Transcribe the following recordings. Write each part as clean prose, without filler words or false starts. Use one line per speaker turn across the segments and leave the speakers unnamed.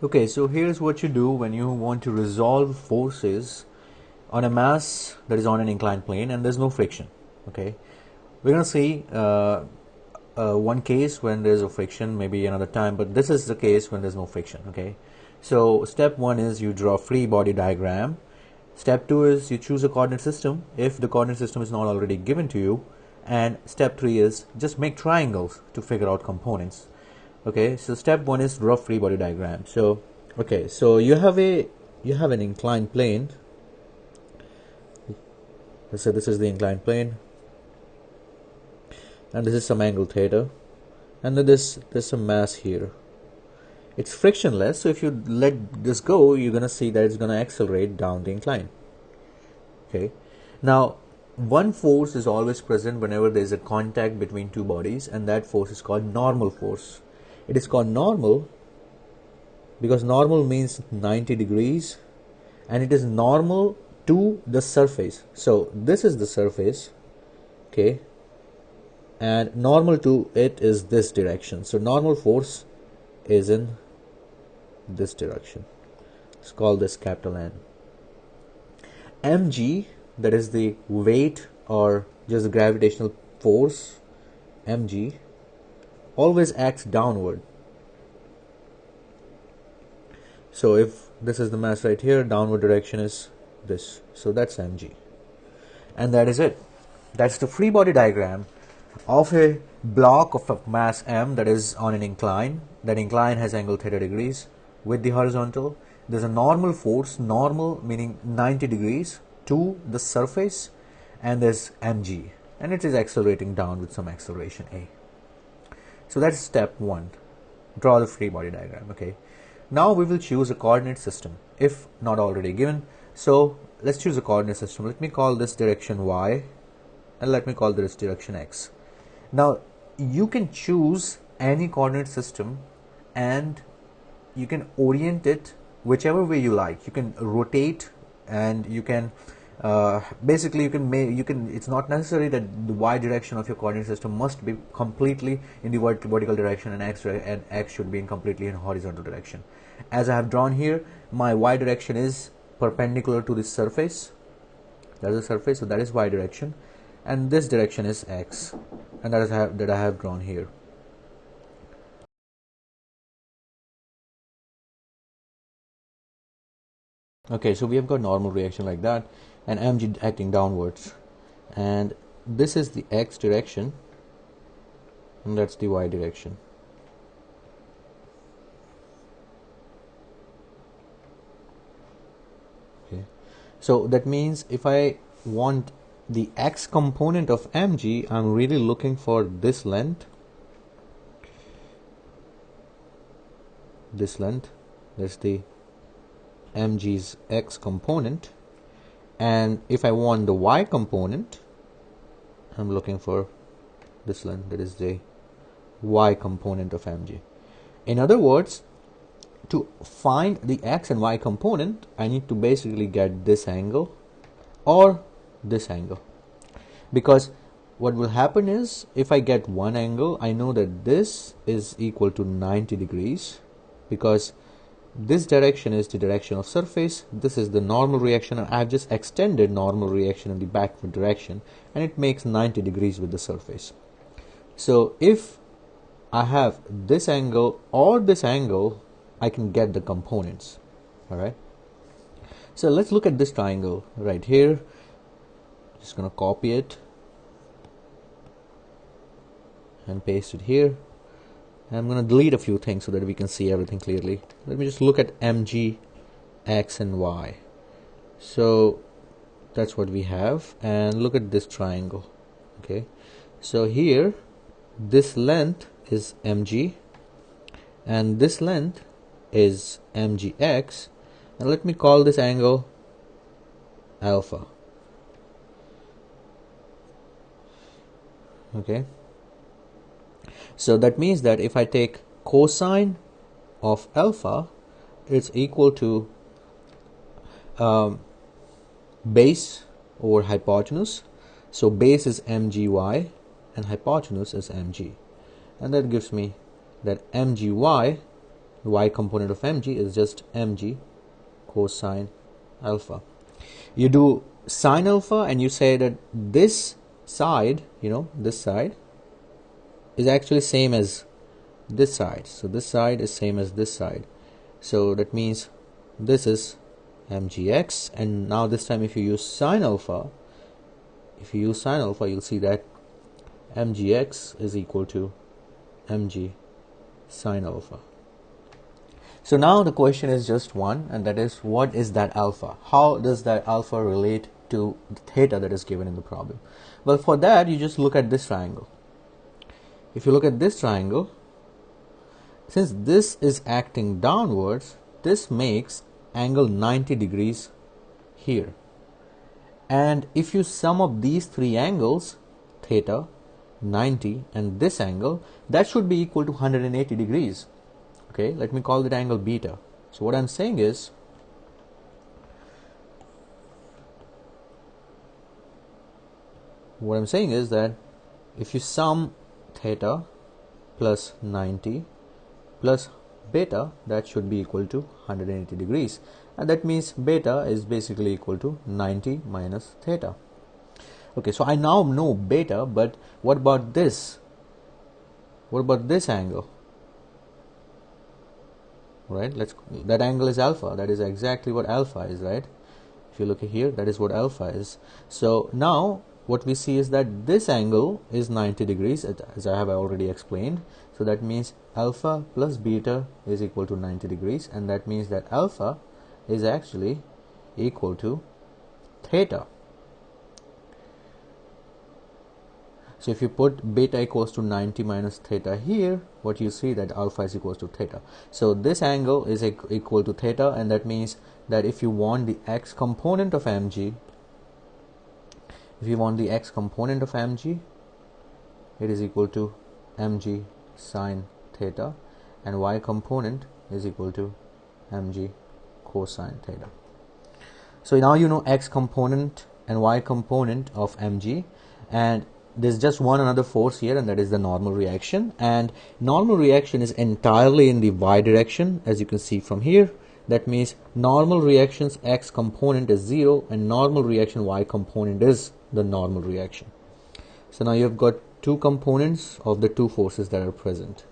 Okay, so here's what you do when you want to resolve forces on a mass that is on an inclined plane and there's no friction. Okay, we're gonna see one case when there's a friction, maybe another time, but this is the case when there's no friction. Okay, so step one is you draw free body diagram. Step two is you choose a coordinate system if the coordinate system is not already given to you, and step three is just make triangles to figure out components. Okay, so step one is draw free body diagram. So okay, so you have an inclined plane. Let's say this is the inclined plane, and this is some angle theta, and then there's some mass here. It's frictionless, so if you let this go, you're gonna see that it's gonna accelerate down the incline. Okay, now one force is always present whenever there is a contact between two bodies, and that force is called normal force. It is called normal because normal means 90 degrees, and it is normal to the surface. So this is the surface, okay, and normal to it is this direction. So normal force is in this direction. Let's call this capital N. mg, that is the weight or just the gravitational force, mg always acts downward. So if this is the mass right here, downward direction is this. So that's mg, and that is it. That's the free body diagram of a block of a mass m that is on an incline. That incline has angle theta degrees with the horizontal. There's a normal force, normal meaning 90 degrees to the surface, and there's mg, and it is accelerating down with some acceleration a. So that's step one. Draw the free body diagram. Okay, now we will choose a coordinate system if not already given. So let's choose a coordinate system. Let me call this direction y, and let me call this direction x. Now you can choose any coordinate system and you can orient it whichever way you like. You can rotate, and you can basically it's not necessary that the y direction of your coordinate system must be completely in the vertical direction, and x should be in completely in horizontal direction. As I have drawn here, my y direction is perpendicular to this surface. That is the surface, so that is y direction, and this direction is x, and that I have drawn here. Okay, so we have got normal reaction like that, and mg acting downwards, and this is the x direction, and that's the y direction. Okay, so that means if I want the x component of mg, I'm really looking for this length, that's the mg's x component, and if I want the y component, I'm looking for this length, that is the y component of mg. In other words, to find the x and y component, I need to basically get this angle or this angle, because what will happen is if I get one angle, I know that this is equal to 90 degrees because this direction is the direction of surface, this is the normal reaction, and I've just extended normal reaction in the backward direction, and it makes 90 degrees with the surface. So if I have this angle or this angle, I can get the components. Alright, so let's look at this triangle right here. Just gonna copy it and paste it here. I'm going to delete a few things so that we can see everything clearly. Let me just look at mg, x and y. So that's what we have, and look at this triangle. Okay, so here this length is mg and this length is mgx, and let me call this angle alpha. Okay, so that means that if I take cosine of alpha, it's equal to base over hypotenuse. So base is mgy and hypotenuse is mg, and that gives me that mgy the y component of mg is just mg cosine alpha. You do sine alpha and you say that this side, this side is actually same as this side. So this side is same as this side. So that means this is mgx, and now this time if you use sine alpha, you'll see that mgx is equal to mg sine alpha. So now the question is just one, and that is, what is that alpha? How does that alpha relate to the theta that is given in the problem? Well, for that you just look at this triangle. If you look at this triangle, since this is acting downwards, this makes angle 90 degrees here. And if you sum up these three angles, theta, 90 and this angle, that should be equal to 180 degrees. Okay, let me call that angle beta. So what I'm saying is, that if you sum theta plus 90 plus beta, that should be equal to 180 degrees, and that means beta is basically equal to 90 minus theta. Okay, so I now know beta, but what about this? What about this angle? Right, that angle is alpha. That is exactly what alpha is, right? If you look here, that is what alpha is. So now what we see is that this angle is 90 degrees, as I have already explained. So that means alpha plus beta is equal to 90 degrees, and that means that alpha is actually equal to theta. So if you put beta equals to 90 minus theta here, what you see that alpha is equals to theta. So this angle is equal to theta, and that means that if you want the x component of mg, it is equal to mg sine theta, and y component is equal to mg cosine theta. So now you know x component and y component of mg, and there's just one another force here, and that is the normal reaction, and normal reaction is entirely in the y direction, as you can see from here. That means normal reaction's x component is 0, and normal reaction y component is the normal reaction. So now you've got two components of the two forces that are present.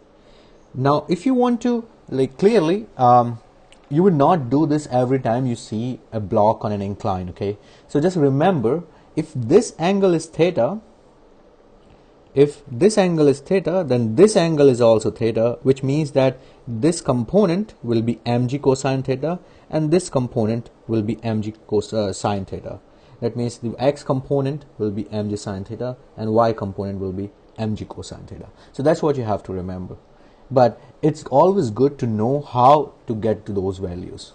Now if you want to, clearly you would not do this every time you see a block on an incline. Okay, so just remember, if this angle is theta, then this angle is also theta, which means that this component will be mg cosine theta, and this component will be mg sine theta. That means the x component will be mg sine theta, and y component will be mg cosine theta. So that's what you have to remember. But it's always good to know how to get to those values.